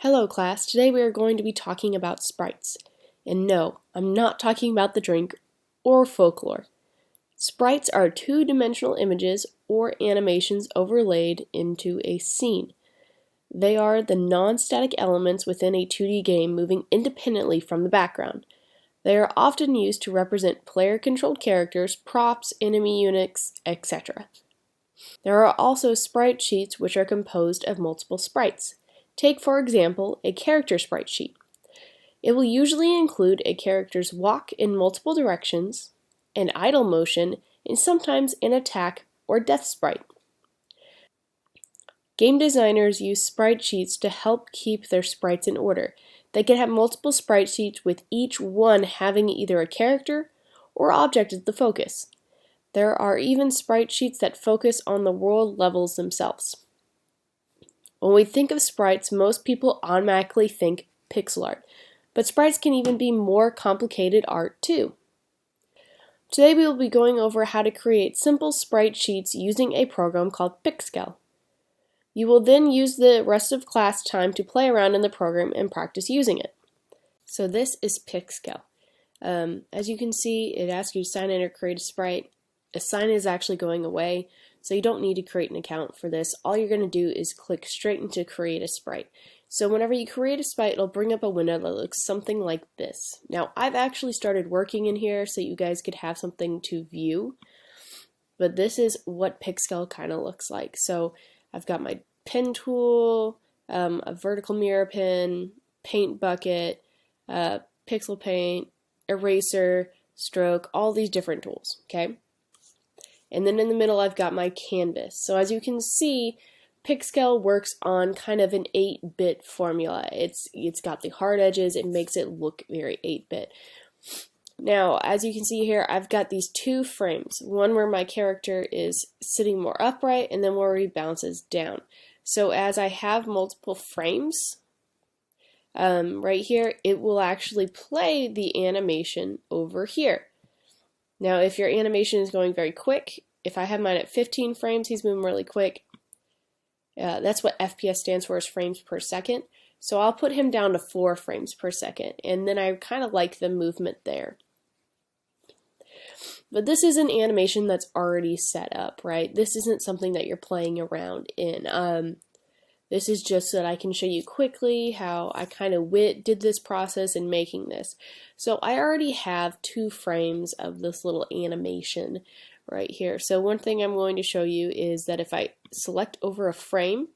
Hello class, today we are going to be talking about sprites. And no, I'm not talking about the drink or folklore. Sprites are two-dimensional images or animations overlaid into a scene. They are the non-static elements within a 2D game moving independently from the background. They are often used to represent player-controlled characters, props, enemy units, etc. There are also sprite sheets which are composed of multiple sprites. Take, for example, a character sprite sheet. It will usually include a character's walk in multiple directions, an idle motion, and sometimes an attack or death sprite. Game designers use sprite sheets to help keep their sprites in order. They can have multiple sprite sheets with each one having either a character or object as the focus. There are even sprite sheets that focus on the world levels themselves. When we think of sprites, most people automatically think pixel art, but sprites can even be more complicated art too. Today we will be going over how to create simple sprite sheets using a program called Pixel. You will then use the rest of class time to play around in the program and practice using it. So this is Pixel. As you can see, it asks you to sign in or create a sprite. A sign is actually going away, so you don't need to create an account for this. All you're going to do is click straight into create a sprite. So whenever you create a sprite, it'll bring up a window that looks something like this. Now, I've actually started working in here so you guys could have something to view, but this is what Pixel kind of looks like. So I've got my pen tool, a vertical mirror pen, paint bucket, pixel paint, eraser, stroke, all these different tools, okay? And then in the middle I've got my canvas. So as you can see, Pixel works on kind of an 8-bit formula. It's got the hard edges, it makes it look very 8-bit. Now, as you can see here, I've got these two frames. One where my character is sitting more upright, and then where he bounces down. So as I have multiple frames, right here, it will actually play the animation over here. Now, if your animation is going very quick, if I have mine at 15 frames, he's moving really quick. That's what FPS stands for, is frames per second. So I'll put him down to 4 frames per second, and then I kind of like the movement there. But this is an animation that's already set up, right? This isn't something that you're playing around in. This is just so that I can show you quickly how I kind of did this process in making this. So I already have 2 frames of this little animation right here. So one thing I'm going to show you is that if I select over a frame,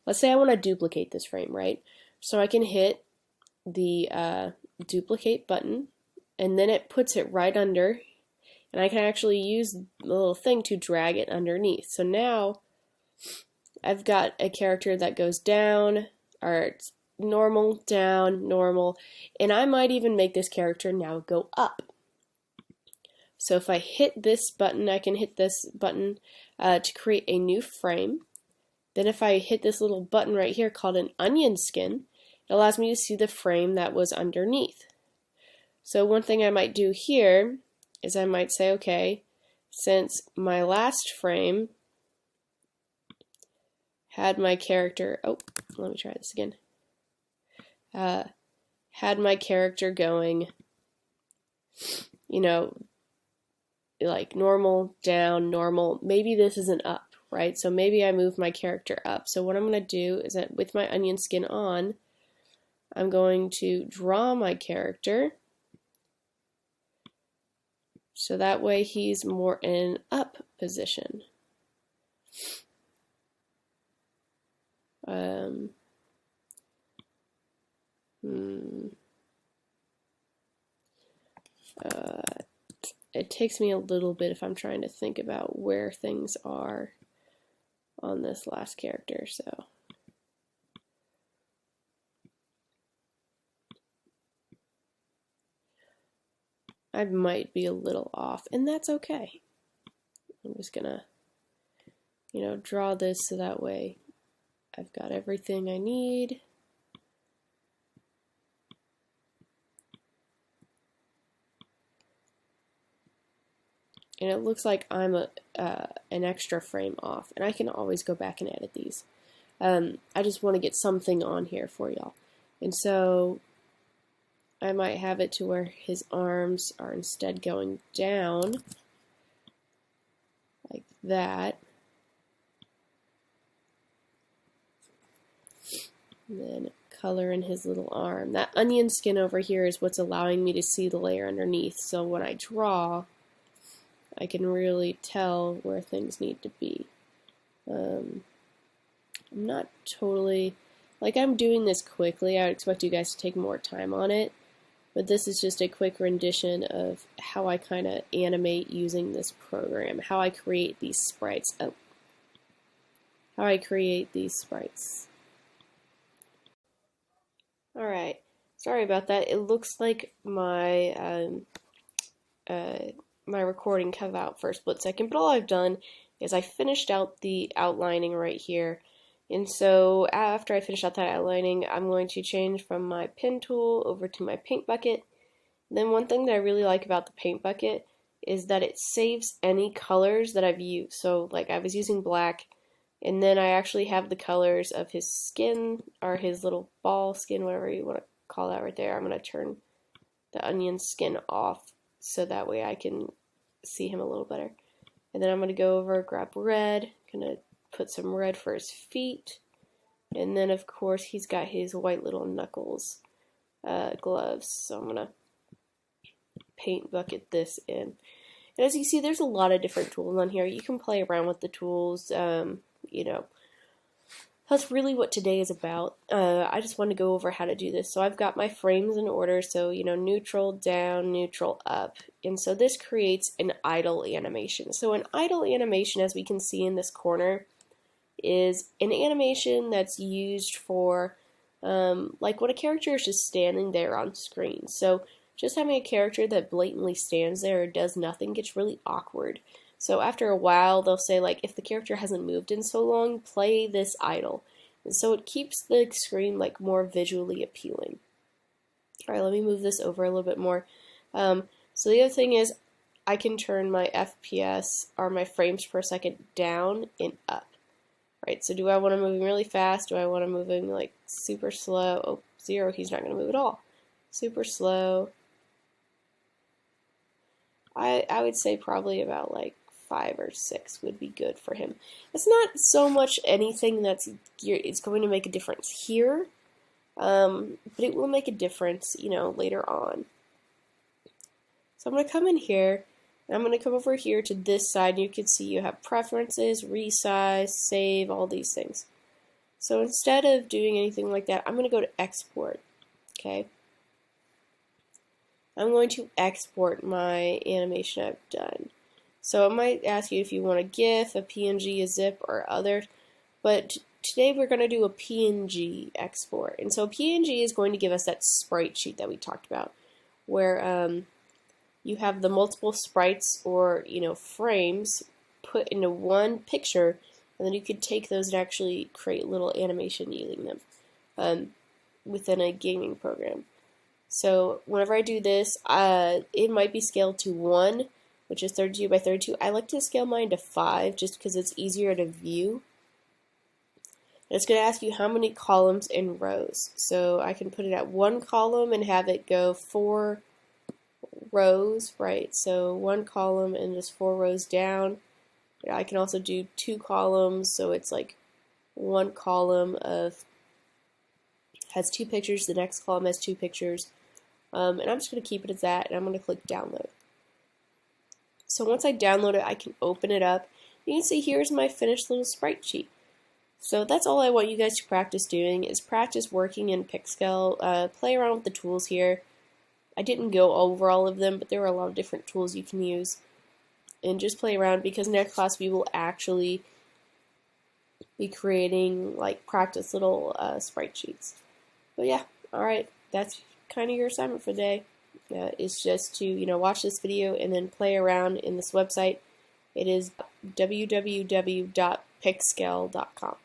let's say I want to duplicate this frame, right? So I can hit the duplicate button, and then it puts it right under, and I can actually use the little thing to drag it underneath. So now I've got a character that goes down, or it's normal, down, normal, and I might even make this character now go up. So if I hit this button, I can hit this button to create a new frame. Then if I hit this little button right here called an onion skin, it allows me to see the frame that was underneath. So one thing I might do here is I might say, okay, since my last frame had my character, let me try this again, had my character going, you know, like normal, down, normal, maybe this is an up, right? So maybe I move my character up. So what I'm going to do is that with my onion skin on, I'm going to draw my character so that way he's more in an up position. It takes me a little bit if I'm trying to think about where things are on this last character, so. I might be a little off, and that's okay. I'm just gonna, draw this so that way I've got everything I need. And it looks like I'm an extra frame off, and I can always go back and edit these. I just want to get something on here for y'all. And so I might have it to where his arms are instead going down like that. And then color in his little arm. That onion skin over here is what's allowing me to see the layer underneath. So when I draw, I can really tell where things need to be. I'm not totally, like, I'm doing this quickly. I would expect you guys to take more time on it. But this is just a quick rendition of how I kind of animate using this program, how I create these sprites. Alright, sorry about that. It looks like my my recording cut out for a split second, but all I've done is I finished out the outlining right here. And so after I finish out that outlining, I'm going to change from my pen tool over to my paint bucket. And then one thing that I really like about the paint bucket is that it saves any colors that I've used. So like I was using black, and then I actually have the colors of his skin, or his little ball skin, whatever you want to call that right there. I'm going to turn the onion skin off so that way I can see him a little better. And then I'm going to go over, grab red, going to put some red for his feet, and then of course he's got his white little knuckles gloves, so I'm gonna paint bucket this in. And as you see, there's a lot of different tools on here. You can play around with the tools. You know, that's really what today is about. I just want to go over how to do this. So I've got my frames in order, so you know, neutral down, neutral up, and so this creates an idle animation. So an idle animation, as we can see in this corner, is an animation that's used for like when a character is just standing there on screen. So just having a character that blatantly stands there or does nothing gets really awkward. So after a while they'll say, like, if the character hasn't moved in so long, play this idle. And so it keeps the screen like more visually appealing. Alright, let me move this over a little bit more. So the other thing is I can turn my FPS, or my frames per second, down and up. Right, so do I want to move him really fast? Do I want to move him like super slow? Oh, 0, he's not going to move at all. Super slow. I would say probably about like 5 or 6 would be good for him. It's not so much anything it's going to make a difference here, but it will make a difference, you know, later on. So I'm going to come in here. I'm going to come over here to this side, and you can see you have preferences, resize, save, all these things. So instead of doing anything like that, I'm going to go to export. Okay. I'm going to export my animation I've done. So it might ask you if you want a GIF, a PNG, a zip, or other. But today we're going to do a PNG export. And so PNG is going to give us that sprite sheet that we talked about, where you have the multiple sprites, or you know, frames put into one picture, and then you could take those and actually create little animation using them within a gaming program. So whenever I do this, it might be scaled to 1, which is 32 by 32. I like to scale mine to 5 just because it's easier to view. And it's going to ask you how many columns and rows. So I can put it at 1 column and have it go 4 rows, right? So 1 column and just 4 rows down. I can also do 2 columns, so it's like 1 column has 2 pictures, the next column has 2 pictures. And I'm just going to keep it as that, and I'm going to click download. So once I download it, I can open it up. You can see here's my finished little sprite sheet. So that's all I want you guys to practice doing, is practice working in Pixel. Play around with the tools here. I didn't go over all of them, but there are a lot of different tools you can use. And just play around, because next class we will actually be creating like practice little sprite sheets. But yeah, alright, that's kind of your assignment for the day. It's just to, you know, watch this video and then play around in this website. It is www.pixscale.com.